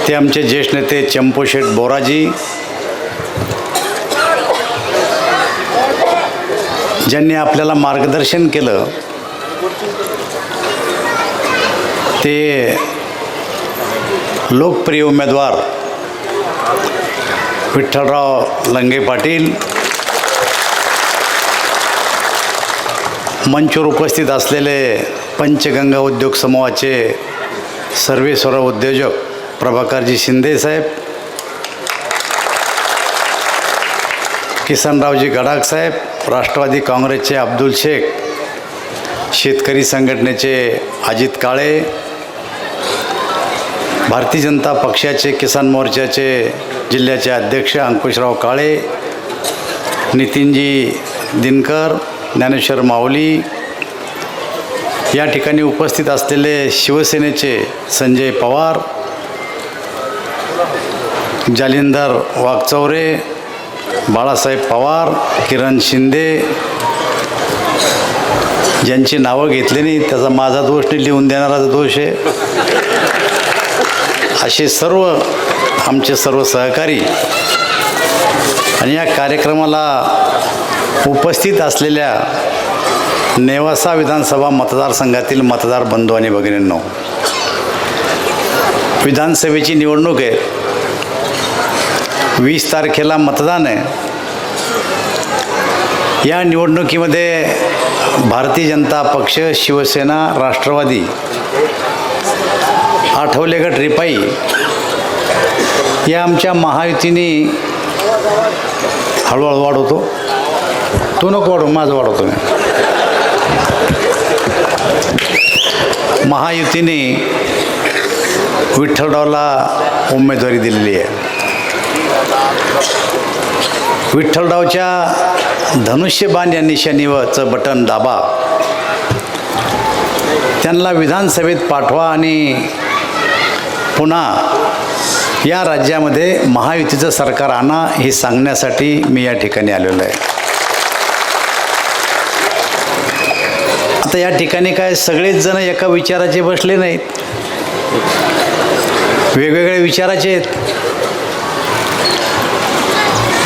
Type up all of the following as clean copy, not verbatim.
ते आमचे ज्येष्ठ नेते चंपूशेठ बोराजी, ज्यांनी आपल्याला मार्गदर्शन केलं, ते लोकप्रिय उमेदवार विठ्ठलराव लंगे पाटील, मंचवर उपस्थित असलेले पंचगंगा उद्योग समूहाचे सर्वेसर्वा उद्योजक प्रभाकरजी शिंदे साहेब, किसनरावजी गडाख साहेब, राष्ट्रवादी काँग्रेसचे अब्दुल शेख, शेतकरी संघटनेचे अजित काळे, भारतीय जनता पक्षाचे किसान मोर्चाचे जिल्ह्याचे अध्यक्ष अंकुशराव काळे, नितीनजी दिनकर, ज्ञानेश्वर माऊली, या ठिकाणी उपस्थित असलेले शिवसेनेचे संजय पवार, जालिंदर वाघचौरे, बाळासाहेब पवार, किरण शिंदे, ज्यांची नावं घेतली नाही त्याचा माझा दोष नाही, लिहून देणारा दोष आहे, असे सर्व आमचे सर्व सहकारी आणि या कार्यक्रमाला उपस्थित असलेल्या नेवासा विधानसभा मतदारसंघातील मतदार बंधू आणि भगिनींनो, विधानसभेची निवडणूक आहे. 20 तारखेला मतदान आहे. या निवडणुकीमध्ये भारतीय जनता पक्ष, शिवसेना, राष्ट्रवादी, आठवले गट रिपाई या आमच्या महायुतीने हळूहळू वाढवतो. तो नको वाढव, माझं वाढवतो मी. महायुतीने विठ्ठलरावला उमेदवारी दिलेली आहे. विठ्ठलरावच्या धनुष्यबाण या निशाणीवरचं बटन दाबा, त्यांना विधानसभेत पाठवा आणि पुन्हा या राज्यामध्ये महायुतीचं सरकार आणा हे सांगण्यासाठी मी या ठिकाणी आलेलो आहे. आता या ठिकाणी काय सगळेच जण एका विचाराचे बसले नाहीत, वेगवेगळ्या विचाराचे आहेत.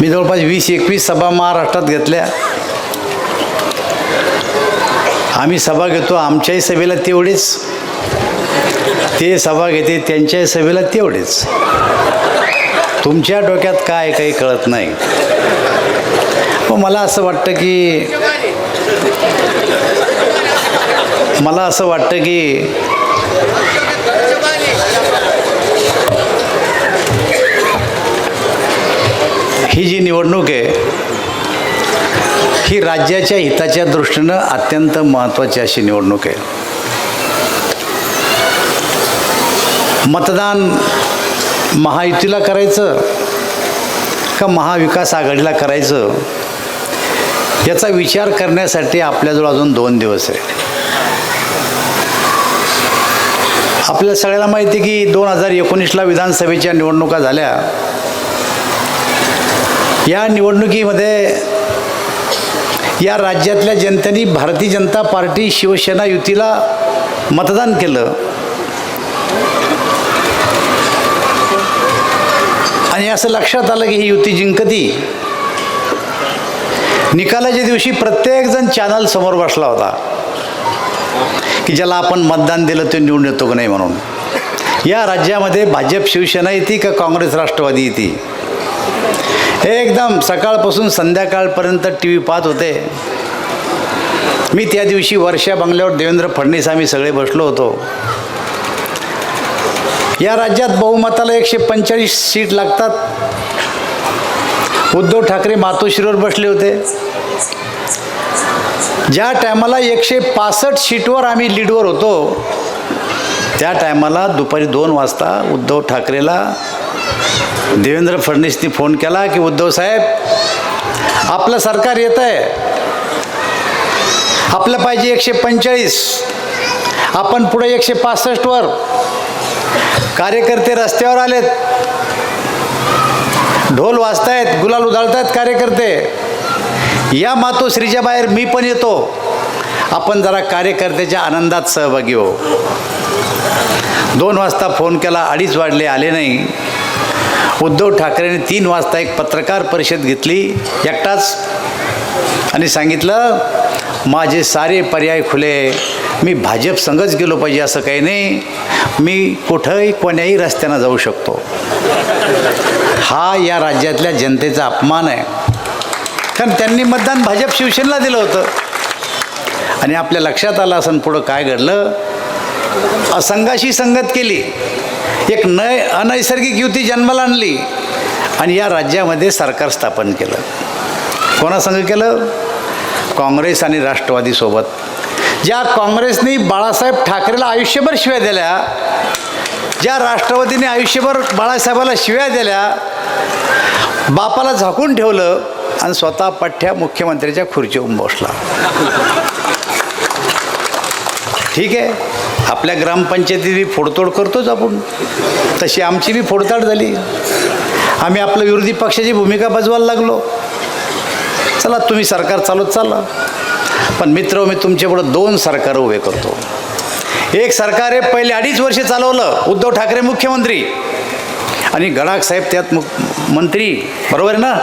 मी जवळपास 20-21 सभा महाराष्ट्रात घेतल्या. आम्ही सभा घेतो, आमच्याही सभेला तेवढेच, ते सभा घेते त्यांच्याही सभेला तेवढेच. तुमच्या डोक्यात काय काही कळत नाही. मग मला असं वाटतं की ही जी निवडणूक आहे ही राज्याच्या हिताच्या दृष्टीनं अत्यंत महत्त्वाची अशी निवडणूक आहे. मतदान महायुतीला करायचं का महाविकास आघाडीला करायचं याचा विचार करण्यासाठी आपल्याजवळ अजून 2 दिवस आहे. आपल्या सगळ्याला माहिती आहे की 2019ला विधानसभेच्या निवडणुका झाल्या. या निवडणुकीमध्ये या राज्यातल्या जनतेने भारतीय जनता पार्टी, शिवसेना युतीला मतदान केलं आणि असं लक्षात आलं की ही युती जिंकती. निकालाच्या दिवशी प्रत्येकजण चॅनल समोर बसला होता की ज्याला आपण मतदान दिलं ते निवडून येतो की नाही म्हणून. या राज्यामध्ये भाजप शिवसेना येते का काँग्रेस राष्ट्रवादी येते, एकदम सकाळपासून संध्याकाळपर्यंत टी व्ही पाहत होते. मी त्या दिवशी वर्षा बंगल्यावर देवेंद्र फडणवीस आम्ही सगळे बसलो होतो. या राज्यात बहुमताला 145 सीट लागतात. उद्धव ठाकरे मातोश्रीवर बसले होते. ज्या टायमाला 165 सीटवर आम्ही लीडवर होतो त्या टायमाला दुपारी 2 वाजता उद्धव ठाकरेला देवेंद्र फडणवीसनी फोन केला की उद्धव साहेब, आपलं सरकार येत आहे, आपलं पाहिजे 145, आपण पुढे 165वर. कार्यकर्ते रस्त्यावर आलेत, ढोल वाजतायत, गुलाल उधळतायत कार्यकर्ते. या मातोश्रीच्या बाहेर मी पण येतो, आपण जरा कार्यकर्त्याच्या आनंदात सहभागी हो. 2 वाजता फोन केला, 2:30 वाजले, आले नाही. उद्धव ठाकरेंनी 3 वाजता एक पत्रकार परिषद घेतली एकटाच आणि सांगितलं, माझे सारे पर्याय खुले, मी भाजप संघच गेलो पाहिजे असं काही नाही, मी कुठंही कोण्याही रस्त्यानं जाऊ शकतो. हा या राज्यातल्या जनतेचा अपमान आहे. कारण त्यांनी मतदान भाजप शिवसेनेला दिलं होतं. आणि आपल्या लक्षात आलं असं पुढं काय घडलं, असंघाशी संगत केली, एक अनैसर्गिक युती जन्माला आणली आणि या राज्यामध्ये सरकार स्थापन केलं. कोणासंग केलं? काँग्रेस आणि राष्ट्रवादीसोबत. ज्या काँग्रेसने बाळासाहेब ठाकरेला आयुष्यभर शिव्या दिल्या, ज्या राष्ट्रवादीने आयुष्यभर बाळासाहेबाला शिव्या दिल्या, बापाला झाकून ठेवलं आणि स्वतः पठ्ठ्या मुख्यमंत्र्याच्या खुर्चीवर बसला. ठीक आहे, आपल्या ग्रामपंचायतीत फोडतोड करतोच आपण, तशी आमची बी फोडताड झाली. आम्ही आपलं विरोधी पक्षाची भूमिका बजवायला लागलो. चला तुम्ही सरकार चालवत चालला. पण मित्र, मी तुमच्यापुढं 2 सरकार उभे करतो. एक सरकार आहे पहिले 2.5 वर्ष चालवलं, उद्धव ठाकरे मुख्यमंत्री आणि गडाख साहेब त्यात मंत्री, बरोबर आहे ना?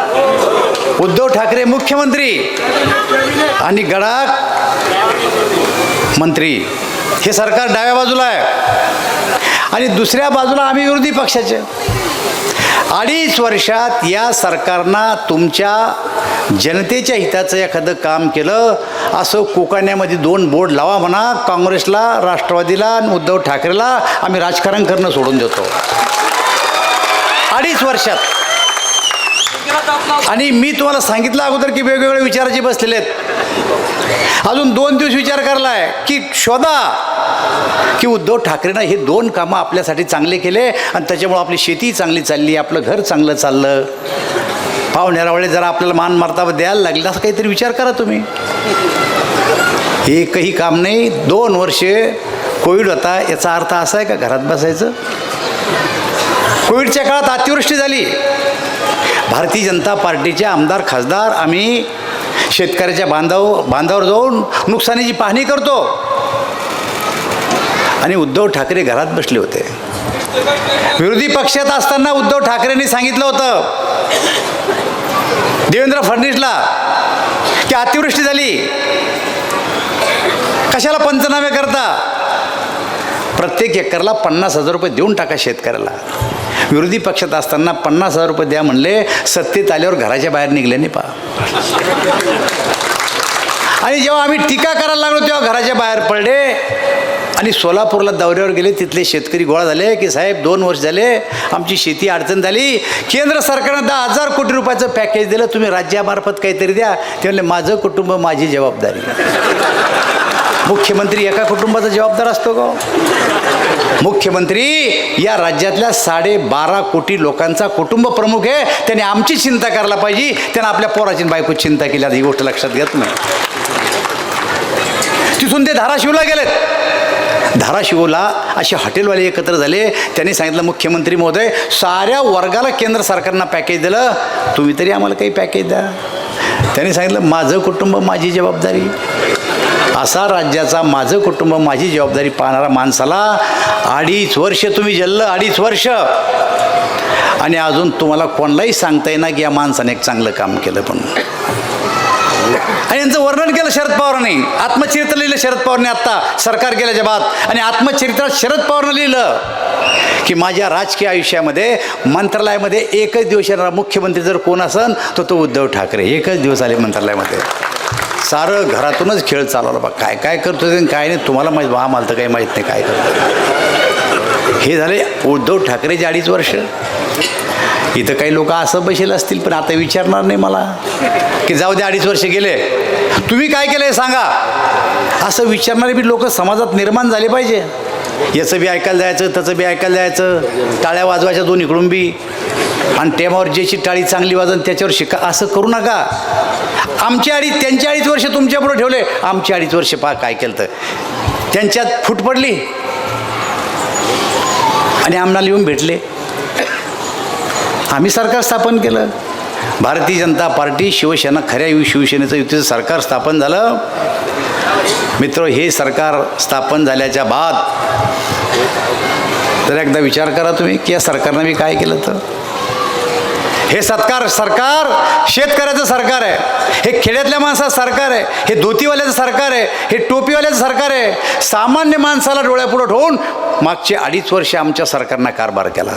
उद्धव ठाकरे मुख्यमंत्री आणि गडाख मंत्री. हे सरकार डाव्या बाजूला आहे आणि दुसऱ्या बाजूला आम्ही विरोधी पक्षाचे. 2.5 वर्षात या सरकारनं तुमच्या जनतेच्या हिताचं एखादं काम केलं असं कोकाण्यामध्ये 2 बोर्ड लावा म्हणा, काँग्रेसला, राष्ट्रवादीला आणि उद्धव ठाकरेला आम्ही राजकारण करणं सोडून देतो 2.5 वर्षात. आणि मी तुम्हाला सांगितलं अगोदर की वेगवेगळे विचाराचे बसलेले आहेत. अजून 2 दिवस विचार करला आहे की शोधा की उद्धव ठाकरेंना हे 2 कामं आपल्यासाठी चांगले केले आणि त्याच्यामुळं आपली शेती चांगली चालली, आपलं घर चांगलं चाललं, पाहुण्यारावळे जरा आपल्याला मान मर्तबा द्यायला लागले, असं काहीतरी विचार करा तुम्ही. एकही काम नाही. 2 वर्षे कोविड होता, याचा अर्थ असा आहे का घरात बसायचं? कोविडच्या काळात अतिवृष्टी झाली. भारतीय जनता पार्टीचे आमदार खासदार आम्ही शेतकऱ्याच्या बांधावर जाऊन नुकसानीची पाहणी करतो आणि उद्धव ठाकरे घरात बसले होते. विरोधी पक्षात असताना उद्धव ठाकरेंनी सांगितलं होतं देवेंद्र फडणवीसला की अतिवृष्टी झाली, कशाला पंचनामे करता, प्रत्येक एकरला 50,000 रुपये देऊन टाका शेतकऱ्याला. विरोधी पक्षात असताना 50,000 रुपये द्या म्हणले, सत्तेत आल्यावर घराच्या बाहेर निघले नाही पहा. आणि जेव्हा आम्ही टीका करायला लागलो तेव्हा घराच्या बाहेर पडले आणि सोलापूरला दौऱ्यावर गेले. तिथले शेतकरी गोळा झाले की साहेब 2 वर्ष झाले आमची शेती अडचण झाली, केंद्र सरकारनं 10,000 कोटी रुपयाचं पॅकेज दिलं, तुम्ही राज्यामार्फत काहीतरी द्या. ते म्हणले माझं कुटुंब माझी जबाबदारी. मुख्यमंत्री एका कुटुंबाचा जबाबदार असतो का? मुख्यमंत्री या राज्यातल्या 12.5 कोटी लोकांचा कुटुंब प्रमुख आहे. त्याने आमची चिंता करायला पाहिजे, त्याने आपल्या पोराची बायकोची चिंता केली. ही गोष्ट लक्षात घेत नाही. तिथून ते धाराशिवला गेलेत. धाराशिवला असे हॉटेलवाले एकत्र झाले. त्यांनी सांगितलं मुख्यमंत्री महोदय साऱ्या वर्गाला केंद्र सरकारनं पॅकेज दिलं, तुम्ही तरी आम्हाला काही पॅकेज द्या. त्यांनी सांगितलं माझं कुटुंब माझी जबाबदारी. असा राज्याचा माझं कुटुंब माझी जबाबदारी पाहणारा माणसाला 2.5 वर्ष तुम्ही जल्लं, 2.5 वर्ष, आणि अजून तुम्हाला कोणालाही सांगता येईना की या माणसाने एक चांगलं काम केलं. पण आणि यांचं वर्णन केलं शरद पवारांनी, आत्मचरित्र लिहिलं शरद पवारने आत्ता सरकार गेल्याच्या बाद. आणि आत्मचरित्रात शरद पवारनं लिहिलं की माझ्या राजकीय आयुष्यामध्ये मंत्रालयामध्ये एकच दिवस येणारा मुख्यमंत्री जर कोण असन तर तो उद्धव ठाकरे. एकच दिवस आले मंत्रालयामध्ये. सारं घरातूनच खेळ चालवला. बा काय काय करतो ते काय नाही तुम्हाला माहीत, आम्हाला तर काही माहीत नाही काय करतो. हे झाले उद्धव ठाकरेचे 2.5 वर्ष. इथं काही लोक असं बसेल असतील पण आता विचारणार नाही मला की जाऊ दे 2.5 वर्ष गेले तुम्ही काय केलं हे सांगा. असं विचारणारे बी लोक समाजात निर्माण झाले पाहिजे. याचं बी ऐकायला जायचं, त्याचं बी ऐकायला जायचं, टाळ्या वाजवायच्या दोन्हीकडून बी, आणि टेमावर ज्याची टाळी चांगली वाजन त्याच्यावर शिका. असं करू नका. त्यांची 2.5 वर्ष तुमच्यापुढे ठेवले, आमची 2.5 वर्ष पहा काय केलं तर त्यांच्यात फूट पडली आणि आम्हाला येऊन भेटले. आम्ही सरकार स्थापन केलं. भारतीय जनता पार्टी शिवसेना, खऱ्या शिवसेनेचं युतीचं सरकार स्थापन झालं. मित्र, हे सरकार स्थापन झाल्याच्या बाद तर एकदा विचार करा तुम्ही की या सरकारनं मी काय केलं. तर हे सरकार शेतकऱ्याचं सरकार आहे, हे खेड्यातल्या माणसाचं सरकार आहे, हे धोतीवाल्याचं सरकार आहे, हे टोपीवाल्याचं सरकार आहे. सामान्य माणसाला डोळ्यापुढं ठेवून मागचे 2.5 वर्ष आमच्या सरकारनं कारभार केला.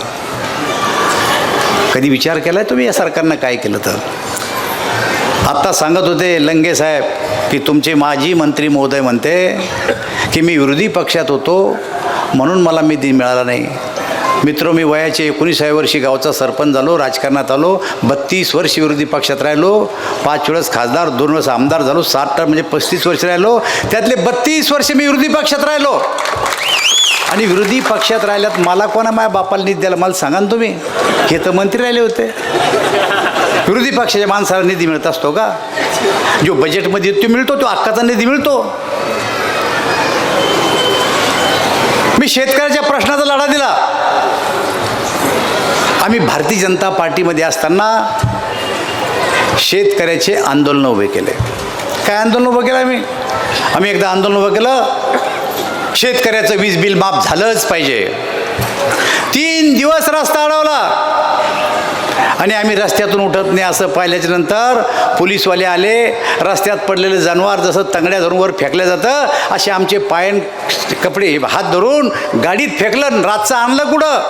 कधी विचार केला आहे तुम्ही या सरकारनं काय केलं. तर आत्ता सांगत होते लंगे साहेब की तुमचे माजी मंत्री महोदय म्हणते की मी विरोधी पक्षात होतो म्हणून मला निधी मिळाला नाही. मित्र, मी वयाचे 19व्या वर्षी गावचा सरपंच झालो, राजकारणात आलो, 32 वर्ष विरोधी पक्षात राहिलो, 5 वेळेस खासदार, 2 वेळेस आमदार झालो, 7 टर्म म्हणजे 35 वर्ष राहिलो. त्यातले 32 वर्ष मी विरोधी पक्षात राहिलो. आणि विरोधी पक्षात राहिल्यात मला कोणा माझ्या बापाला निधी द्यायला मला सांगा ना तुम्ही. हे तर मंत्री राहिले होते. विरोधी पक्षाच्या माणसाला निधी मिळत असतो का? जो बजेटमध्ये तो मिळतो, तो हक्काचा निधी मिळतो. मी शेतकऱ्याच्या प्रश्नाचा लढा दिला. आम्ही भारतीय जनता पार्टीमध्ये असताना शेतकऱ्याचे आंदोलन उभे केले. काय आंदोलन उभं केलं आम्ही एकदा आंदोलन उभं केलं, शेतकऱ्याचं वीज बिल माफ झालंच पाहिजे. 3 दिवस रस्ता अडवला आणि आम्ही रस्त्यातून उठत नाही असं पाहिल्याच्या नंतर पोलीसवाले आले. रस्त्यात पडलेलं जनावर जसं तंगड्या धरून वर फेकलं जातं असे आमचे पायन कपडे हात धरून गाडीत फेकलं. रातचं आणलं कुठं?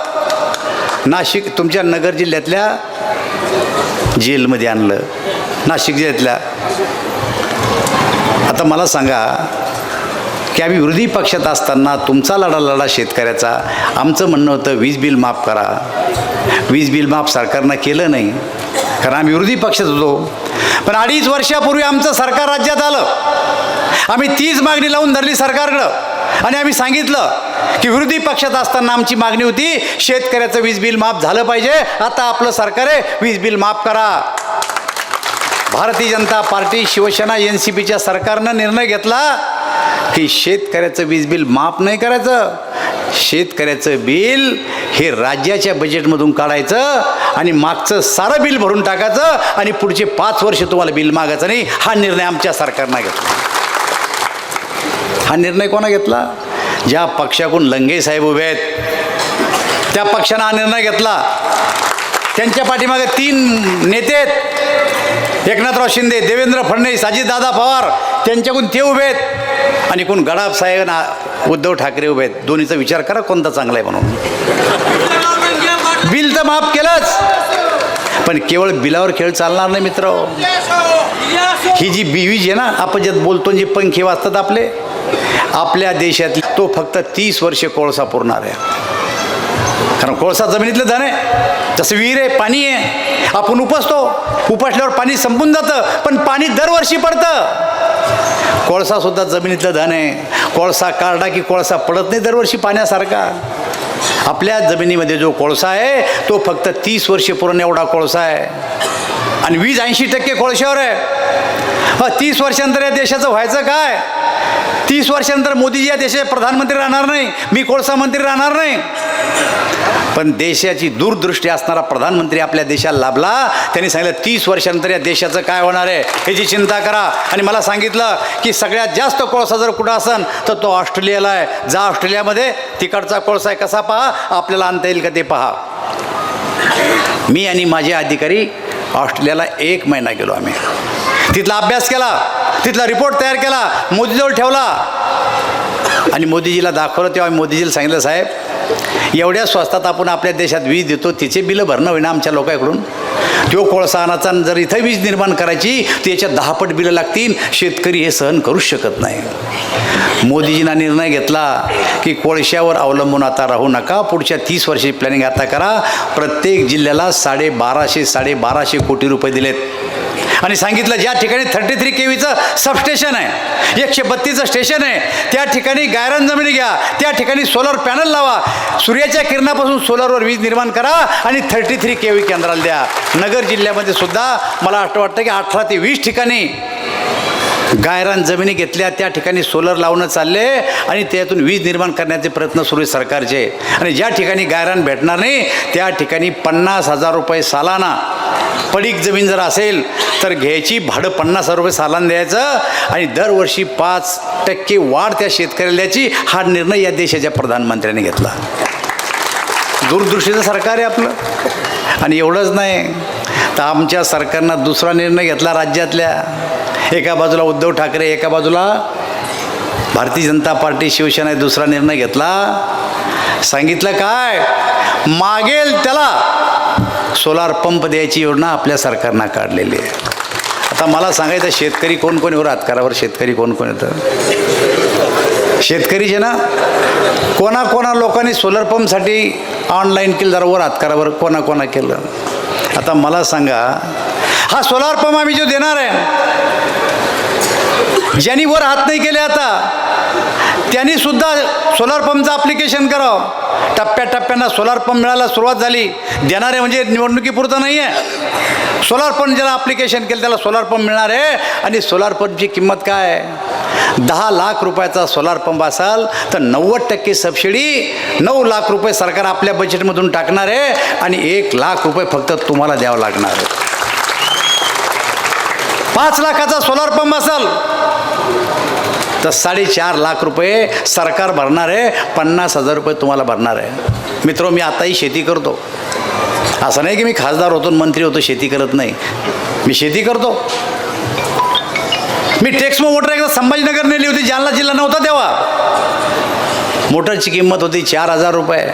नाशिक, तुमच्या नगर जिल्ह्यातल्या जेलमध्ये आणलं, नाशिक जिल्ह्यातल्या. आता मला सांगा की आम्ही विरोधी पक्षात असताना तुमचा लढा शेतकऱ्याचा. आमचं म्हणणं होतं वीज बिल माफ करा. वीज बिल माफ सरकारनं केलं नाही कारण आम्ही विरोधी पक्षात होतो. पण 2.5 वर्षापूर्वी आमचं सरकार राज्यात आलं. आम्ही तीच मागणी लावून धरली सरकारकडं आणि आम्ही सांगितलं की विरोधी पक्षात असताना आमची मागणी होती शेतकऱ्याचं वीज बिल माफ झालं पाहिजे. आता आपलं सरकार आहे, वीज बिल माफ करा. भारतीय जनता पार्टी, शिवसेना, NCPच्या सरकारनं निर्णय घेतला की शेतकऱ्याचं वीज बिल माफ नाही करायचं. शेतकऱ्याचं बिल हे राज्याच्या बजेटमधून काढायचं आणि मागचं सारं बिल भरून टाकायचं आणि पुढचे 5 वर्ष तुम्हाला बिल मागायचं नाही. हा निर्णय आमच्या सरकारनं घेतला. हा निर्णय कोणा घेतला? ज्या पक्षाकडून लंगे साहेब उभे आहेत त्या पक्षानं हा निर्णय घेतला. त्यांच्या पाठीमागे 3 नेते आहेत, एकनाथराव शिंदे, देवेंद्र फडणवीस, अजितदादा पवार. त्यांच्याकडून ते उभे आहेत आणि कोण गडाप साहेब, उद्धव ठाकरे उभे आहेत. दोन्हीचा विचार करा कोणता चांगला आहे म्हणून. बिल तर माफ केलंच, पण केवळ बिलावर खेळ चालणार नाही मित्र. ही जी बीवीज आहे ना, आपण ज्यात बोलतो, जे पंखे वाजतात आपल्या देशात, तो फक्त 30 वर्षे कोळसा पुरणार आहे. कारण कोळसा जमिनीतलं धन आहे. जसं विहीर आहे, पाणी आहे, आपण उपसतो, उपसल्यावर पाणी संपून जातं, पण पाणी दरवर्षी पडतं. कोळसासुद्धा जमिनीतलं धन आहे. कोळसा काढला की कोळसा पडत नाही दरवर्षी पाण्यासारखा. आपल्या जमिनीमध्ये जो कोळसा आहे तो फक्त 30 वर्षे पूर्ण एवढा कोळसा आहे आणि वीज 80% कोळशावर आहे. 30 वर्षांतर या देशाचं व्हायचं काय? 30 वर्षांतर मोदीजी या देशाचे प्रधानमंत्री राहणार नाही, मी कोळसा मंत्री राहणार नाही. पण देशाची दूरदृष्टी असणारा प्रधानमंत्री आपल्या देशाला लाभला. त्यांनी सांगितलं 30 वर्षांतर या देशाचं काय होणार आहे ह्याची चिंता करा. आणि मला सांगितलं की सगळ्यात जास्त कोळसा जर कुठं असेल तर तो ऑस्ट्रेलियाला आहे. जा ऑस्ट्रेलियामध्ये तिकडचा कोळसा आहे, कसा पहा, आपल्याला आणता येईल का ते पहा. मी आणि माझे अधिकारी ऑस्ट्रेलियाला 1 महिना गेलो. आम्ही तिथला अभ्यास केला, तिथला रिपोर्ट तयार केला, मोदीजवळ ठेवला आणि मोदीजीला दाखवलं. तेव्हा मोदीजीला सांगितलं, साहेब एवढ्या स्वस्तात आपण आपल्या देशात वीज देतो, तिचे बिलं भरणं होईना आमच्या लोकांकडून. तो कोळसा आणायचा, जर इथं वीज निर्माण करायची तर याच्यात 10 पट बिलं लागतील. शेतकरी हे सहन करूच शकत नाही. मोदीजींना निर्णय घेतला की कोळशावर अवलंबून आता राहू नका, पुढच्या 30 वर्षाची प्लॅनिंग आता करा. प्रत्येक जिल्ह्याला 1250 कोटी रुपये दिलेत आणि सांगितलं ज्या ठिकाणी 33 kVचं सबस्टेशन आहे, 132चं स्टेशन आहे, त्या ठिकाणी गायरान जमिनी घ्या, त्या ठिकाणी सोलर पॅनल लावा, सूर्याच्या किरणापासून सोलरवर वीज निर्माण करा आणि 33 kV केंद्राला द्या. नगर जिल्ह्यामध्ये सुद्धा मला वाटतं की 18 ते 20 ठिकाणी गायरान जमिनी घेतल्या, त्या ठिकाणी सोलर लावणं चालले आणि त्यातून वीज निर्माण करण्याचे प्रयत्न सुरू आहेत सरकारचे. आणि ज्या ठिकाणी गायरान भेटणार नाही त्या ठिकाणी 50,000 रुपये सालाना पडीक जमीन जर असेल तर घ्यायची, भाडं 50,000 रुपये सालाना द्यायचं आणि दरवर्षी 5% वाढ त्या शेतकऱ्याला द्यायची. हा निर्णय या देशाच्या प्रधानमंत्र्यांनी घेतला. दूरदृष्टीचं सरकार आहे आपलं. आणि एवढंच नाही तर आमच्या सरकारनं दुसरा निर्णय घेतला राज्यातल्या. एका बाजूला उद्धव ठाकरे, एका बाजूला भारतीय जनता पार्टी शिवसेना, दुसरा निर्णय घेतला. सांगितलं काय, मागेल त्याला सोलार पंप द्यायची योजना आपल्या सरकारनं काढलेली आहे. आता मला सांगायचं शेतकरी कोण कोण येऊ हातकारावर, शेतकरी कोण कोण येतं? शेतकरीचे ना कोणा लोकांनी सोलर पंपसाठी ऑनलाईन केलं, जरा वर हातकारावर कोणा केलं. आता मला सांगा, हा सोलार पंप आम्ही जो देणार आहे, ज्यांनी वर हात नाही केले आता त्यांनी सुद्धा सोलार पंपचं ॲप्लिकेशन करावं. टप्प्याटप्प्यानं सोलार पंप मिळायला सुरुवात झाली. देणारे म्हणजे निवडणुकीपुरतं नाही आहे. सोलार पंप ज्याला ॲप्लिकेशन केलं त्याला सोलार पंप मिळणार आहे. आणि सोलार पंपची किंमत काय आहे? 10 लाख रुपयाचा सोलार पंप असाल तर 90% सबसिडी, 9 लाख रुपये सरकार आपल्या बजेटमधून टाकणार आहे आणि 1 लाख रुपये फक्त तुम्हाला द्यावं लागणार आहे. 5 लाखाचा सोलार पंप असेल तर 4.5 लाख रुपये सरकार भरणार आहे, 50,000 रुपये तुम्हाला भरणार आहे. मित्र, मी आताही शेती करतो. असं नाही की मी खासदार होतो, मंत्री होतो, शेती करत नाही. मी शेती करतो. मी टेक्समो मोटर एकदा संभाजीनगर नेली होती, जालना जिल्हा नव्हता तेव्हा. मोटरची किंमत होती 4,000 रुपये.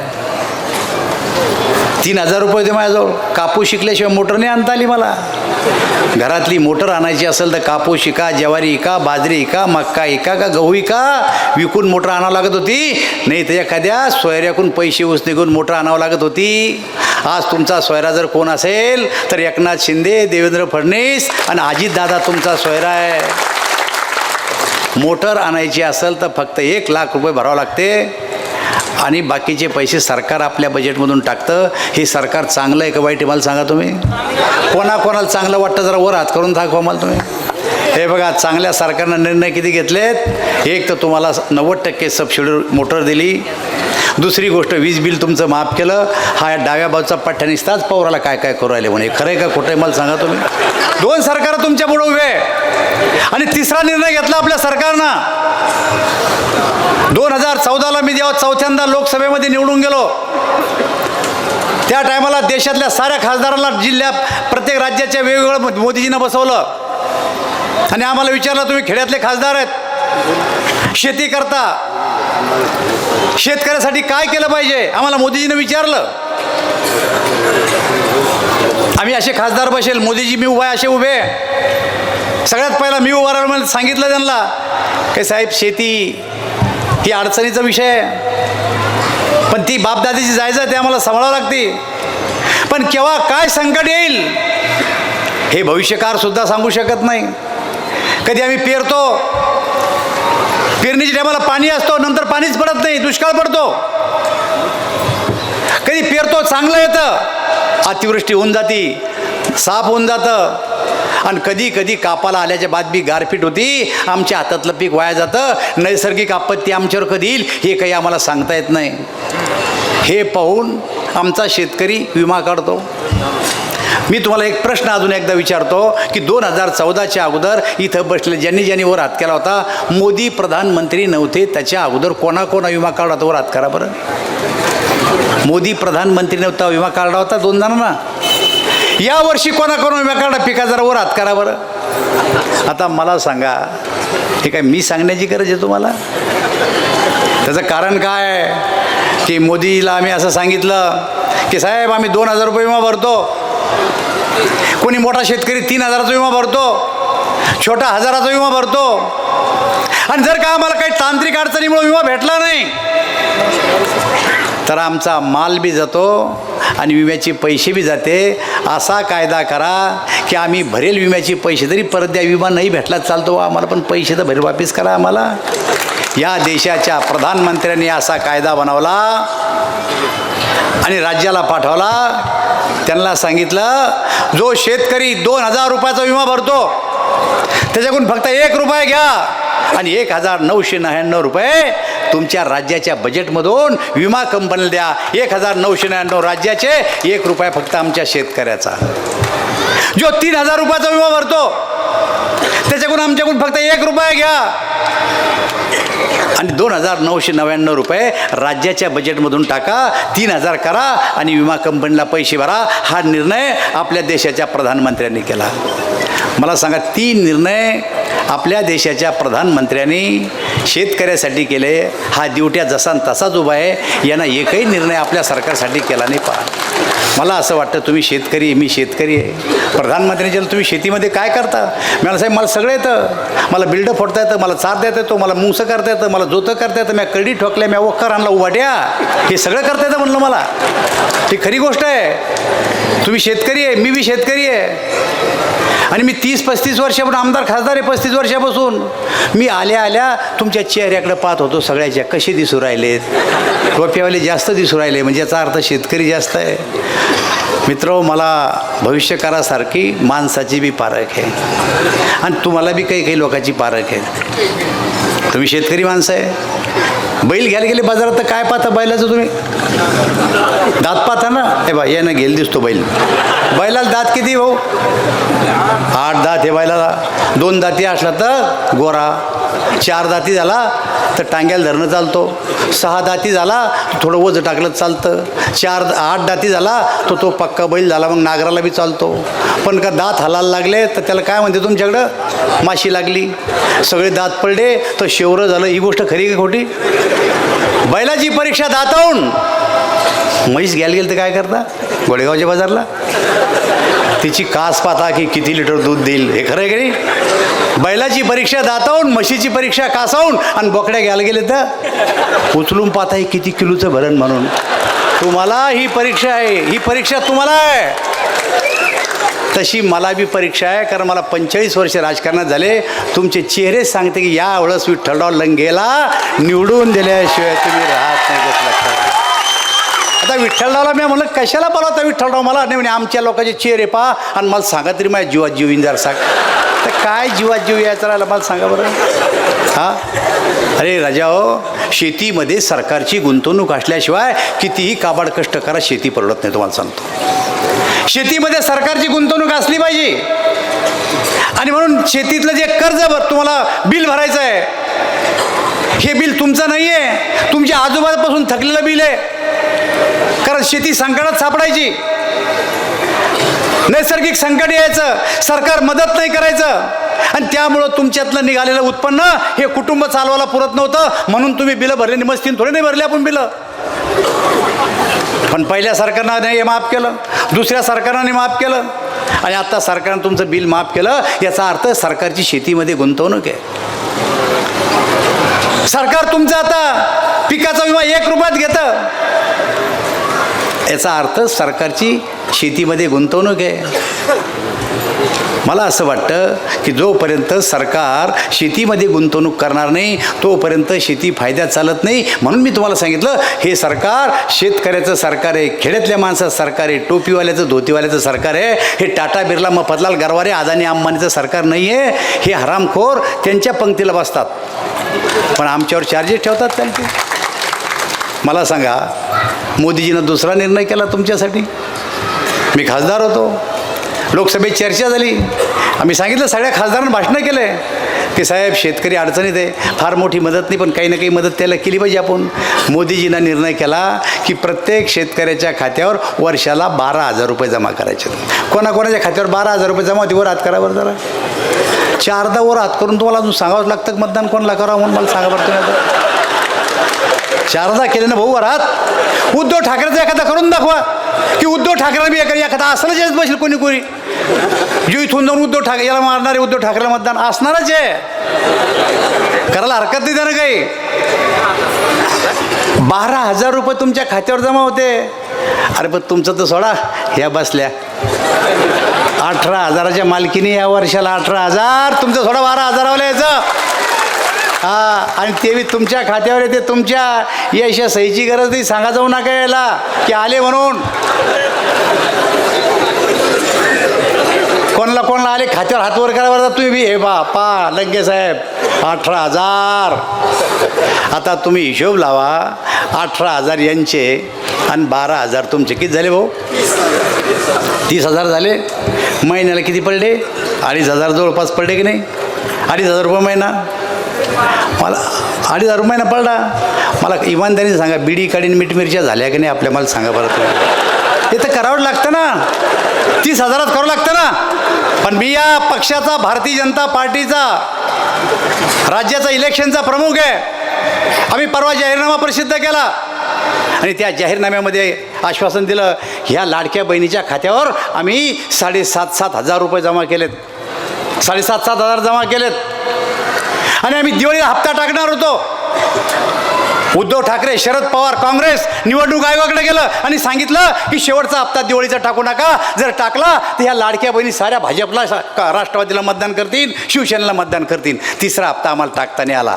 3,000 रुपये होते माझ्याजवळ. कापूस शिकल्याशिवाय मोटर नाही आणता आली मला. घरातली मोटर आणायची असेल तर कापूस इका, ज्वारी इका, बाजरी इका, मक्का इका का गहू इका विकून मोटर आणावं लागत होती. नाही तर एखाद्या सोयऱ्याकून पैसे ऊस निघून मोटर आणावं लागत होती. आज तुमचा सोयरा जर कोण असेल तर एकनाथ शिंदे, देवेंद्र फडणवीस आणि अजितदादा तुमचा सोयरा आहे. मोटर आणायची असेल तर फक्त 1 लाख रुपये भरावं लागते आणि बाकीचे पैसे सरकार आपल्या बजेटमधून टाकतं. हे सरकार चांगलं आहे का वाईट आहे मला सांगा तुम्ही. कोणाला चांगलं वाटतं जरा वर हात करून दाखवा मला तुम्ही. हे बघा, चांगल्या सरकारनं निर्णय किती घेतलेत. एक तर तुम्हाला 90% सबसिडी मोटर दिली. दुसरी गोष्ट, वीज बिल तुमचं माफ केलं. हा डाव्या बाजूचा पठ्ठा निसताच पौराला काय करू राहिले म्हणे. खरं आहे का खोटं आहे मला सांगा तुम्ही. 2 सरकार तुमच्या पुढे उभे आहे. आणि तिसरा निर्णय घेतला आपल्या सरकारनं. 2014ला मी जेव्हा चौथ्यांदा लोकसभेमध्ये निवडून गेलो त्या टायमाला देशातल्या साऱ्या खासदारांना, प्रत्येक राज्याच्या वेगवेगळं मोदीजीनं बसवलं आणि आम्हाला विचारलं, तुम्ही खेड्यातले खासदार आहेत, शेती करता, शेतकऱ्यासाठी काय केलं पाहिजे, आम्हाला मोदीजीनं विचारलं. आम्ही असे खासदार बसेल, मोदीजी मी उभा आहे असे उभे. सगळ्यात पहिला मी उभा राहिलो, सांगितलं त्यांना की साहेब शेती ही अडचणीचा विषय आहे, पण ती बापदादीची जायचं ते आम्हाला सांभाळावं लागते. पण केव्हा काय संकट येईल हे भविष्यकारसुद्धा सांगू शकत नाही. कधी आम्ही पेरतो, पेरणीच्या टायमाला पाणी असतो, नंतर पाणीच पडत नाही, दुष्काळ पडतो. कधी पेरतो चांगलं येतं, अतिवृष्टी होऊन जाती, साप होऊन जातं. आणि कधी कधी कापाला आल्याच्या बाद बी गारपीट होती, आमच्या हातातलं पीक वाया जातं. नैसर्गिक आपत्ती आमच्यावर कधी येईल हे काही आम्हाला सांगता येत नाही. हे पाहून आमचा शेतकरी विमा काढतो. मी तुम्हाला एक प्रश्न अजून एकदा विचारतो की 2014च्या अगोदर इथं बसले ज्यांनी वर हात केला होता, मोदी प्रधानमंत्री नव्हते त्याच्या अगोदर कोणा विमा काढला होता? वर हात करा बरं. मोदी प्रधानमंत्री नव्हता, विमा काढला होता 2 जणांना. यावर्षी कोणा विमा काढला पिका? जरा वर हात करा बरं. आता मला सांगा, हे काय मी सांगण्याची गरज आहे तुम्हाला? त्याचं कारण काय की मोदीला आम्ही असं सांगितलं की साहेब आम्ही 2,000 रुपये विमा भरतो, कोणी मोठा शेतकरी 3,000चा विमा भरतो, छोटा 1,000चा विमा भरतो. आणि जर का आम्हाला काही तांत्रिक अडचणीमुळे विमा भेटला नाही तर आमचा माल बी जातो आणि विम्याचे पैसे बी जाते. असा कायदा करा की आम्ही भरेल विम्याचे पैसे तरी परत द्या. विमा नाही भेटला चालतो, आम्हाला पण पैसे तर भरेल वापिस करा आम्हाला. या देशाच्या प्रधानमंत्र्यांनी असा कायदा बनवला आणि राज्याला पाठवला. त्यांना सांगितलं जो शेतकरी 2,000 रुपयाचा विमा भरतो त्याच्याकडून फक्त 1 रुपया घ्या आणि 1999 रुपये तुमच्या राज्याच्या बजेटमधून विमा कंपनीला द्या. 1999 राज्याचे, 1 रुपया फक्त आमच्या शेतकऱ्याचा. जो 3000 रुपयाचा विमा भरतो त्याच्याकडून आमच्याकडून फक्त 1 रुपया घ्या आणि 2999 रुपये राज्याच्या बजेटमधून टाका. 3000 करा आणि विमा कंपनीला पैसे भरा. हा निर्णय आपल्या देशाच्या प्रधानमंत्र्यांनी केला. मला सांगा, 3 निर्णय आपल्या देशाच्या प्रधानमंत्र्यांनी शेतकऱ्यासाठी केले. हा दिवट्या जसा तसाच उभा आहे. यांना एकही निर्णय आपल्या सरकारसाठी केला नाही. पहा, मला असं वाटतं तुम्ही शेतकरी, मी शेतकरी आहे. प्रधानमंत्र्यांच्या तुम्ही शेतीमध्ये काय करता? मला साहेब, मला सगळं येतं. मला बिल्ड फोडता येतं, मला चार देता येतो, मला मुंगसं करता येतं, मला जोतं करता येतं, मी कडी ठोकल्या, मी वखर आणला उभाट्या, हे सगळं करता येतं म्हणलं मला. ही खरी गोष्ट आहे. तुम्ही शेतकरी आहे, मी बी शेतकरी आहे. आणि मी 30-35 वर्षापासून आमदार खासदार आहे. 35 वर्षापासून मी आल्या आल्या तुमच्या चेहऱ्याकडे पाहत होतो. सगळ्याच्या कसे दिसू राहिलेत. टोप्यावाले जास्त दिसू राहिले, म्हणजे याचा अर्थ शेतकरी जास्त आहे. मित्र, मला भविष्यकाळासारखी माणसाची बी पारख आहे आणि तुम्हाला बी काही लोकांची पारख आहे. तुम्ही शेतकरी माणसं आहे. बैल घ्यायला गेले बाजारात तर काय पाहता बैलाचं तुम्ही? दात पाहता ना. हे बा, यानं गेल दिसतो बैल. बैलाला दात किती भाऊ? 8 दात हे बैलाला. 2 दाती असला तर गोरा, 4 दाती झाला तर टांग्याला धरणं चालतो, 6 दाती झाला तर थोडं वजं टाकलं चालतं, 8 दाती झाला तो पक्का बैल झाला, मग नागराला बी चालतो. पण का दात हलायला लागले तर त्याला काय म्हणते तुमच्याकडं? माशी लागली. सगळे दात पडले तर शेवरं झालं. ही गोष्ट खरी का खोटी? बैलाची परीक्षा दातावून म्हैस घ्यायला गेलं तर काय करता? गोडेगावच्या बाजारला तिची कास पाहता की किती लिटर दूध देईल, हे खरं आहे की नाही? बैलाची परीक्षा दातावून, म्हशीची परीक्षा कासावून आणि बोकड्या घ्यायला गेले तर उचलून पाहता ही किती किलोचं भरण म्हणून. तुम्हाला ही परीक्षा आहे, ही परीक्षा तुम्हाला आहे. तशी मला बी परीक्षा आहे, कारण मला 45 वर्ष राजकारणात झाले. तुमचे चेहरे सांगते की या वेळेस विठ्ठलराव लंगेला निवडून दिल्याशिवाय तुम्ही राहत नाही. लक्षात. आता विठ्ठलरावला मी म्हणलं कशाला बोलावता विठ्ठलराव मला? नाही म्हणे आमच्या लोकांचे चेहरे पहा आणि मला सांगा तरी माझ्या जीवात जीव येईन जर सांग. तर काय जीवात जीव यायचं राहिलं मला सांगा बरं. हां, अरे राजा हो, शेतीमध्ये सरकारची गुंतवणूक असल्याशिवाय कितीही काबाड कष्ट करा, शेती परवडत नाही. तुम्हाला सांगतो, शेतीमध्ये सरकारची गुंतवणूक असली पाहिजे. आणि म्हणून शेतीतलं जे कर्ज तुम्हाला बिल भरायचं आहे, हे बिल तुमचं नाही आहे, तुमच्या आजूबाजूपासून थकलेलं बिल आहे. कारण शेती संकटात सापडायची, नैसर्गिक संकट यायचं, सरकार मदत नाही करायचं आणि त्यामुळं तुमच्यातलं निघालेलं उत्पन्न हे कुटुंब चालवायला पुरत नव्हतं. म्हणून तुम्ही बिलं भरले. मस्तीन थोडे नाही भरले आपण बिलं. पण पहिल्या सरकारनं नाही माफ केलं, दुसऱ्या सरकारने माफ केलं आणि आता सरकारनं तुमचं बिल माफ केलं. याचा अर्थ सरकारची शेतीमध्ये गुंतवणूक आहे. सरकार तुमचं आता पिकाचा विमा 1 रुपयात घेतं. याचा अर्थ सरकारची शेतीमध्ये गुंतवणूक आहे. मला असं वाटतं की जोपर्यंत सरकार शेतीमध्ये गुंतवणूक करणार नाही तोपर्यंत शेती फायद्यात चालत नाही. म्हणून मी तुम्हाला सांगितलं, हे सरकार शेतकऱ्याचं सरकार आहे, खेड्यातल्या माणसाचं सरकार आहे, टोपीवाल्याचं धोतीवाल्याचं सरकार आहे. हे टाटा बिर्ला मफतलाल गरवारे अदानी अंबानीचं सरकार नाही आहे. हे हरामखोर त्यांच्या पंक्तीला बसतात पण आमच्यावर चार्जेस ठेवतात त्यांचे. मला सांगा, मोदीजीनं दुसरा निर्णय केला तुमच्यासाठी. मी खासदार होतो, लोकसभेत चर्चा झाली. आम्ही सांगितलं, सगळ्या खासदारांना भाषणं केले की साहेब शेतकरी अडचणीत आहे, फार मोठी मदत नाही पण काही ना काही मदत त्याला केली पाहिजे आपण. मोदीजीनं निर्णय केला की प्रत्येक शेतकऱ्याच्या खात्यावर वर्षाला 12,000 रुपये जमा करायचे. कोणाकोणाच्या खात्यावर 12,000 रुपये जमा होती? वर हात करा बरं जरा. 4दा वर हात करून तुम्हाला अजून सांगावंच लागतं मतदान कोणाला करावं म्हणून. मला सांगा बरं तुम्ही आता. 4दा केले ना भाऊ वर हात. उद्धव ठाकरेचा एखादा करून दाखवा की उद्धव ठाकरे बी एखादा असलं जेच बसेल कोणी कोणी जो इथून जाऊन उद्धव ठाकरे याला मारणारे उद्धव ठाकरेला मतदान असणारच आहे. करायला हरकत नाही त्यानं काही. 12,000 रुपये तुमच्या खात्यावर जमा होते. अरे पण तुमचं तर सोडा, ह्या बसल्या 18,000च्या मालकीने या वर्षाला 18,000, तुमचं सोडा 12,000वाला यायचं. हां, आणि ते बी तुमच्या खात्यावर येते. तुमच्या याच्या सहीची गरज नाही. सांगा जाऊ नका यायला की आले म्हणून. कोणाला आले खात्यावर हात वर करा बरं तुम्ही बी. हे बापा लंगे साहेब 18,000. आता तुम्ही हिशोब लावा, 18,000 यांचे आणि 12,000 तुमचे. किती झाले भाऊ? 30,000 झाले. महिन्याला किती पडले? 2,500 जवळपास पडले की नाही? 2,500 रुपये महिना. मला 2,500 महिना पडला. मला इमानदारीने सांगा, बिडी काढीन मीठ मिरच्या झाल्या की नाही आपल्या? मला सांगा बरं तुम्ही. ते तर करावं लागतं ना, 30,000 करावं लागतं ना. पण मी या पक्षाचा, भारतीय जनता पार्टीचा, राज्याचा इलेक्शनचा प्रमुख आहे. आम्ही परवा जाहीरनामा प्रसिद्ध केला आणि त्या जाहीरनाम्यामध्ये आश्वासन दिलं, ह्या लाडक्या बहिणीच्या खात्यावर आम्ही 7,500 रुपये जमा केलेत. 7,500 जमा केलेत. आणि आम्ही दिवाळीला हप्ता टाकणार होतो. उद्धव ठाकरे, शरद पवार, काँग्रेस निवडणूक आयोगाकडे गेलं आणि सांगितलं की शेवटचा हप्ता दिवाळीचा टाकू नका. जर टाकला तर ह्या लाडक्या बहिणी साऱ्या भाजपला, राष्ट्रवादीला मतदान करतील, शिवसेनेला मतदान करतील. तिसरा हप्ता आम्हाला टाकता नाही आला.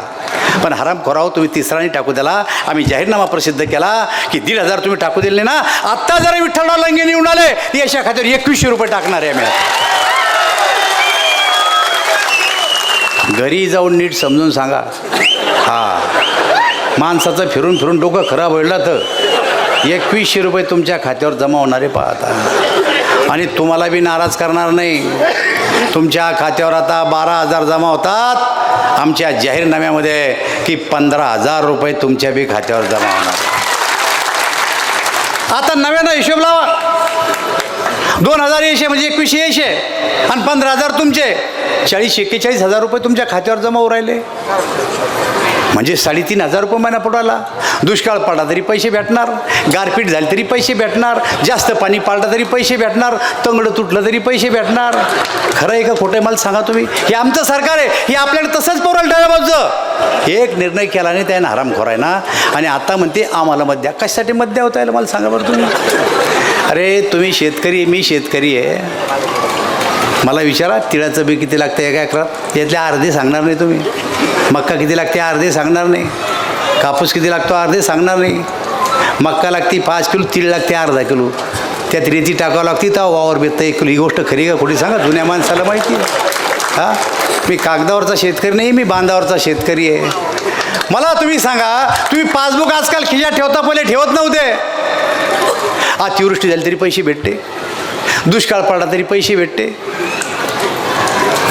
पण हरामखोराव, तुम्ही तिसरा नाही टाकू दिला. आम्ही जाहीरनामा प्रसिद्ध केला की 1,500 तुम्ही टाकू दिले ना. आत्ता जरा विठ्ठलराव लंगे निवडून आले, याच्या खात्यावर 2100 रुपये टाकणार आहे आम्ही. घरी जाऊन नीट समजून सांगा. माणसाचं फिरून फिरून डोकं खराब होईल तर 2100 रुपये तुमच्या खात्यावर जमा होणारे पाहता. आणि तुम्हाला बी नाराज करणार नाही. तुमच्या खात्यावर आता 12,000 जमा होतात. आमच्या जाहीरनाम्यामध्ये की 15,000 रुपये तुमच्या बी खात्यावर जमा होणार. आता नव्यानं हिशोब लावा. 2,000 यायचे म्हणजे 2100 यायचे आणि 15,000 तुमचे. 40-41,000 रुपये तुमच्या खात्यावर जमा होऊ राहिले. म्हणजे 3,500 रुपये महिना पडाला. दुष्काळ पडला तरी पैसे भेटणार, गारपीट झाली तरी पैसे भेटणार, जास्त पाणी पाडलं तरी पैसे भेटणार, तंगडं तुटलं तरी पैसे भेटणार. खरं आहे का खोटं आहे मला सांगा तुम्ही? हे आमचं सरकार आहे, हे आपल्याला तसंच पोराला डाव्या बाजूचं. एक निर्णय केला नाही त्यानं, हरामखोर आहे ना. आणि आता म्हणते आम्हाला मत द्या. कशासाठी मत द्या होता यायला मला सांगा बरं तुम्ही. अरे तुम्ही शेतकरी आहे, मी शेतकरी आहे. मला विचारा तिळाचं बी किती लागतं एका एकरात? यातले अर्धे सांगणार नाही तुम्ही. मक्का किती लागते अर्धे सांगणार नाही. कापूस किती लागतो अर्धे सांगणार नाही. मक्का लागते 5 किलो, तीळ लागते अर्धा किलो. त्यात रेती टाकावं लागते तर वावर बेततं 1 किलो. ही गोष्ट खरी का खोटी सांगा? जुन्या माणसाला माहिती आहे. हां, मी कागदावरचा शेतकरी नाही, मी बांधावरचा शेतकरी आहे. मला तुम्ही सांगा, तुम्ही पासबुक आजकाल खिशात ठेवता, पहिले ठेवत नव्हते. अतिवृष्टी झाली तरी पैसे भेटते, दुष्काळ पडला तरी पैसे भेटते,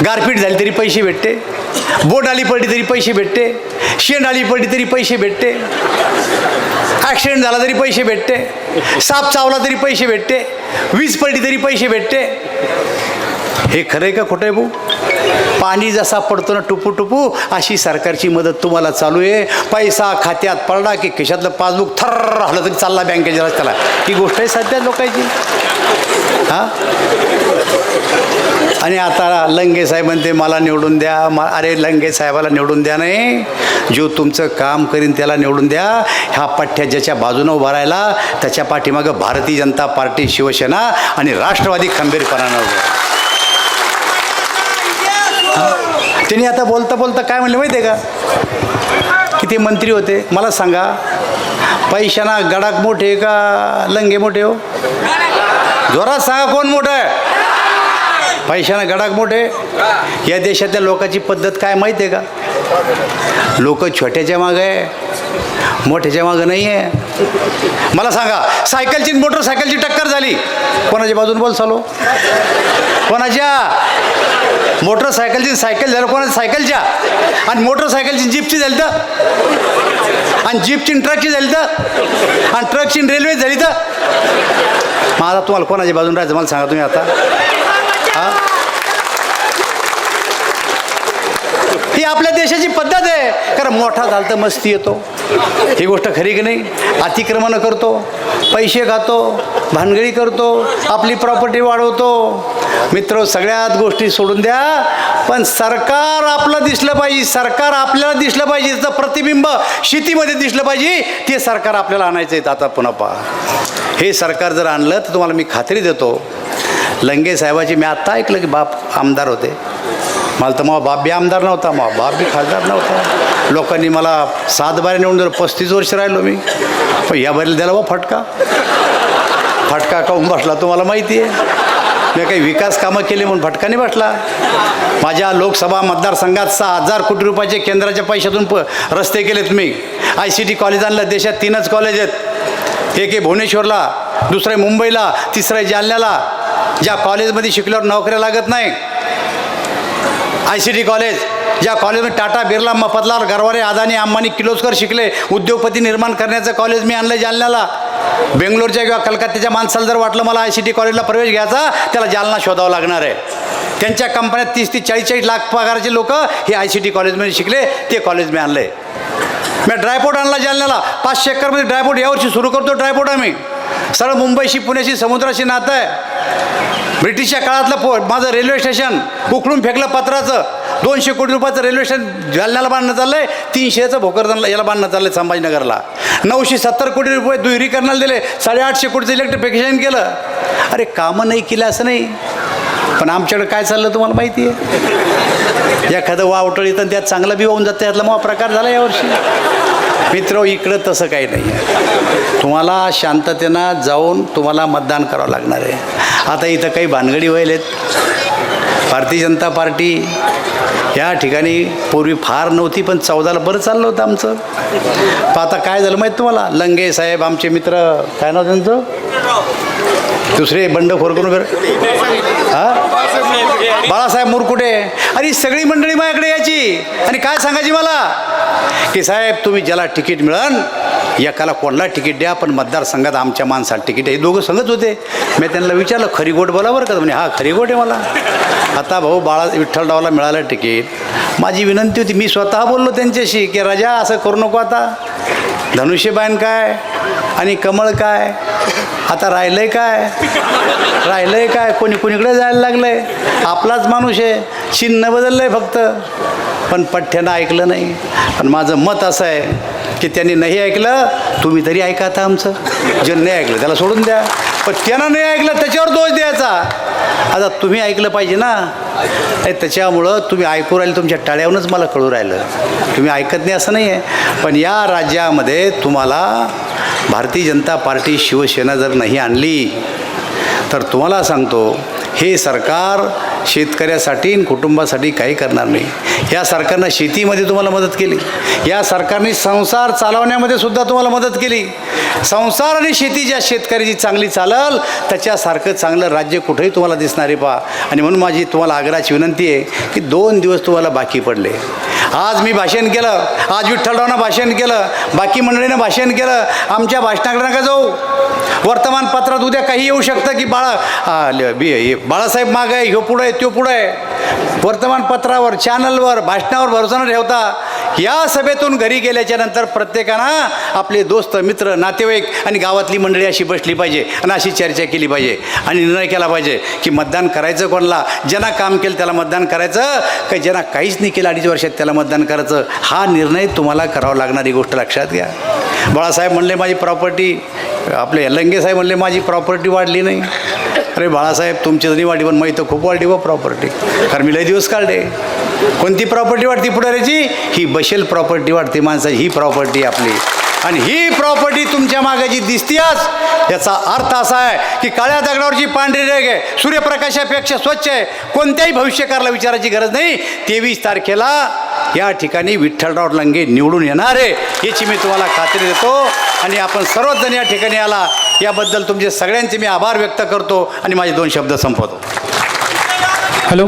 गारपीट झाली तरी पैसे भेटते, बोट आली पडली तरी पैसे भेटते, शेंड आली पडली तरी पैसे भेटते, ॲक्सिडेंट झाला तरी पैसे भेटते, साप चावला तरी पैसे भेटते, वीज पडली तरी पैसे भेटते. हे खरं आहे का खोटं आहे भाऊ? पाणी जसा पडतो ना टुपू टुपू, अशी सरकारची मदत तुम्हाला चालू आहे. पैसा खात्यात पडला की खिशातलं पासबुक थर्र हलत तरी चालला बँकेच्या रस्त्याला. ही गोष्ट आहे सध्या लोकांची. हां, आणि आता लंगे साहेब म्हणते मला निवडून द्या. अरे लंगे साहेबाला निवडून द्या नाही, जो तुमचं काम करीन त्याला निवडून द्या. ह्या पठ्ठ्या ज्याच्या बाजूनं उभा राहिला त्याच्या पाठीमागं भारतीय जनता पार्टी, शिवसेना आणि राष्ट्रवादी खंबीरपणानं उभं. त्यांनी आता बोलता बोलता काय म्हणले माहिती आहे का? किती मंत्री होते मला सांगा. पैशाना गडाक मोठे का लंगे मोठे हो? जोरात सांगा कोण मोठं आहे? पैशाना गडाक मोठे. या देशातल्या लोकांची पद्धत काय माहिती आहे का? लोक छोट्याच्या मागं आहे, मोठ्याच्या मागं नाही आहे. मला सांगा, सायकलची मोटरसायकलची टक्कर झाली, कोणाच्या बाजून बोल चालू? कोणाच्या? मोटरसायकलची सायकल झालं कोणाच्या? सायकलच्या. आणि मोटरसायकलची जीपची झाली तर, आणि जीपची ट्रकची झाली तर, आणि ट्रकची रेल्वे झाली तर. मग आता तुम्हाला कोणाच्या बाजून राहायचं मला सांगा तुम्ही आता? हां, ही आपल्या देशाची पद्धत आहे. कारण मोठा झाला तर मस्ती येतो. ही गोष्ट खरी की नाही? अतिक्रमण करतो, पैसे खातो, भानगडी करतो, आपली प्रॉपर्टी वाढवतो. मित्र, सगळ्यात गोष्टी सोडून द्या, पण सरकार आपलं दिसलं पाहिजे. सरकार आपल्याला दिसलं पाहिजे, त्याचं प्रतिबिंब शेतीमध्ये दिसलं पाहिजे. ते सरकार आपल्याला आणायचं आहे. आता पुन्हा पहा, हे सरकार जर आणलं तर तुम्हाला मी खात्री देतो, लंगे साहेबाची मी आत्ता ऐकलं की बाप आमदार होते. मला तर मग बाप बी आमदार नव्हता, मग बाप बी खासदार नव्हता. लोकांनी मला 7 बारे निवडून दिलं. 35 वर्ष राहिलो मी. पण या बारीला द्याला बा फटका. फटका काऊन बसला तुम्हाला माहिती आहे? मी काही विकास कामं केली म्हणून फटकाने बसला. माझ्या लोकसभा मतदारसंघात 6,000 कोटी रुपयाचे केंद्राच्या पैशातून रस्ते केले तुम्ही. ICT कॉलेज आणलं. देशात 3च कॉलेज आहेत. एक आहे भुवनेश्वरला, दुसरं आहे मुंबईला, तिसरं आहे जालन्याला. ज्या कॉलेजमध्ये शिकल्यावर नोकऱ्या लागत नाही, ICT कॉलेज. ज्या कॉलेजमध्ये टाटा, बिर्ला, मफतलाल, गरवारे, अदानी, अंबानी, किर्लोस्कर शिकले, उद्योगपती निर्माण करण्याचं कॉलेज मी आणलं जालन्याला. बेंगलोरच्या किंवा कलकत्त्याच्या माणसाला जर वाटलं मला ICT कॉलेजला प्रवेश घ्यायचा, त्याला जालना शोधावं लागणार आहे. त्यांच्या कंपन्यात 30 ते 40 लाख पगाराचे लोक हे ICT कॉलेजमध्ये शिकले, ते कॉलेज मी आणलं आहे. मी ड्रायपोर्ट आणला जालन्याला. 500 एकरमध्ये ड्रायपोर्ट यावर्षी सुरू करतो. ड्रायपोर्ट आम्ही सरळ मुंबईशी, पुण्याशी, समुद्राशी नातं आहे. ब्रिटिशच्या काळातलं माझं रेल्वे स्टेशन उकळून फेकलं पत्राचं. 200 कोटी रुपयाचं रेल्वे स्टेशन जालन्याला बांधणं चाललं आहे. 300चं भोकरदनला याला बांधणं चाललं आहे संभाजीनगरला. 970 कोटी रुपये दुहेरीकरणाला दिले. 850 कोटीचं इलेक्ट्रिफिकेशन केलं. अरे कामं नाही केलं असं नाही, पण आमच्याकडे काय चाललं तुम्हाला माहिती आहे. एखादं वावटळ येतं त्यात चांगलं बी होऊन जातं. त्यातला मग प्रकार झाला यावर्षी. मित्र, इकडं तसं काही नाही आहे. तुम्हाला शांततेनं जाऊन तुम्हाला मतदान करावं लागणार आहे. आता इथं काही भानगडी व्हायलेत. भारतीय जनता पार्टी या ठिकाणी पूर्वी फार नव्हती, पण 14ला बरं चाललं होतं आमचं. पण आता काय झालं माहीत तुम्हाला. लंगे साहेब आमचे मित्र, काय नाव त्यांचं, दुसरे बंडखोर करून बाळासाहेब मुरकुटे, अरे सगळी मंडळी माझ्याकडे यायची आणि काय सांगायची मला की साहेब तुम्ही ज्याला तिकीट मिळन एकाला कोणाला तिकीट द्या, पण मतदारसंघात आमच्या माणसाला तिकीट आहे. हे दोघं सांगत होते. मी त्यांना विचारलं खरी गोट बोला बरं का. म्हणजे हा खरी गोट आहे मला. आता भाऊ विठ्ठलरावला मिळालं तिकीट. माझी विनंती होती, मी स्वतः बोललो त्यांच्याशी की राजा असं करू नको. आता धनुष्यबाण काय आणि कमळ काय, आता राहिलंय काय, कोणीकडे जायला लागलंय. आपलाच माणूस आहे, चिन्ह बदललंय फक्त, पण पठ्ठ्यानं ऐकलं नाही. पण माझं मत असं आहे की त्यांनी नाही ऐकलं, तुम्ही तरी ऐका आता आमचं. जे नाही ऐकलं त्याला सोडून द्या, पण त्यानं नाही ऐकलं त्याच्यावर दोष द्यायचा. आता तुम्ही ऐकलं पाहिजे ना. त्याच्यामुळं तुम्ही ऐकू राहिले, तुमच्या टाळ्यावरूनच मला कळू राहिलं. तुम्ही ऐकत नाही असं नाही आहे. पण या राज्यामध्ये तुम्हाला भारतीय जनता पार्टी, शिवसेना जर नाही आणली तर तुम्हाला सांगतो हे सरकार शेतकऱ्यासाठी आणि कुटुंबासाठी काही करणार नाही. या सरकारनं शेतीमध्ये तुम्हाला मदत केली. या सरकारने संसार चालवण्यामध्ये सुद्धा तुम्हाला मदत केली. संसार आणि शेती ज्या शेतकऱ्याची चांगली चालल त्याच्यासारखं चांगलं राज्य कुठेही तुम्हाला दिसणार आहे पहा. आणि म्हणून माझी तुम्हाला आग्रहाची विनंती आहे की 2 दिवस तुम्हाला बाकी पडले. आज मी भाषण केलं, आज विठ्ठलरावनं भाषण केलं, बाकी मंडळीनं भाषण केलं. आमच्या भाषणाकडे नका जाऊ. वर्तमानपत्रात उद्या काही येऊ शकतं की बाळासाहेब मागं आहे, ह्यो पुढं आहे, त्यो पुढं आहे. वर्तमानपत्रावर, चॅनलवर, भाषणावर भरोसा न ठेवता या सभेतून घरी गेल्याच्या नंतर प्रत्येकानं आपले दोस्त, मित्र, नातेवाईक आणि गावातली मंडळी अशी बसली पाहिजे आणि अशी चर्चा केली पाहिजे आणि निर्णय केला पाहिजे की मतदान करायचं कोणाला. ज्यांना काम केलं त्याला मतदान करायचं, काही ज्यांना काहीच नाही केलं 2.5 वर्षात त्याला मतदान करायचं. हा निर्णय तुम्हाला करावा लागणारी गोष्ट लक्षात घ्या. बाळासाहेब म्हणले माझी प्रॉपर्टी, आपले लंगे साहेब म्हणले माझी प्रॉपर्टी वाढली नाही. अरे बाळासाहेब तुमची जरी वाढली, पण माहीत खूप वाढली व प्रॉपर्टी. कारण मी लय दिवस काढले. कोणती प्रॉपर्टी वाढती पुढाऱ्याची? ही बशेल प्रॉपर्टी वाढते माणसाची. ही प्रॉपर्टी आपली, आणि ही प्रॉपर्टी तुमच्या मागे जी दिसतीच याचा अर्थ असा आहे की काळ्या दगडावरची पांढरी रेघ आहे, सूर्यप्रकाशापेक्षा स्वच्छ आहे. कोणत्याही भविष्यकाराला विचारायची गरज नाही. 23 तारखेला या ठिकाणी विठ्ठलराव लंगे निवडून येणार आहे याची मी तुम्हाला खात्री देतो. आणि आपण सर्वजण या ठिकाणी आला याबद्दल तुमचे सगळ्यांचे मी आभार व्यक्त करतो आणि माझे 2 शब्द संपवतो. हॅलो.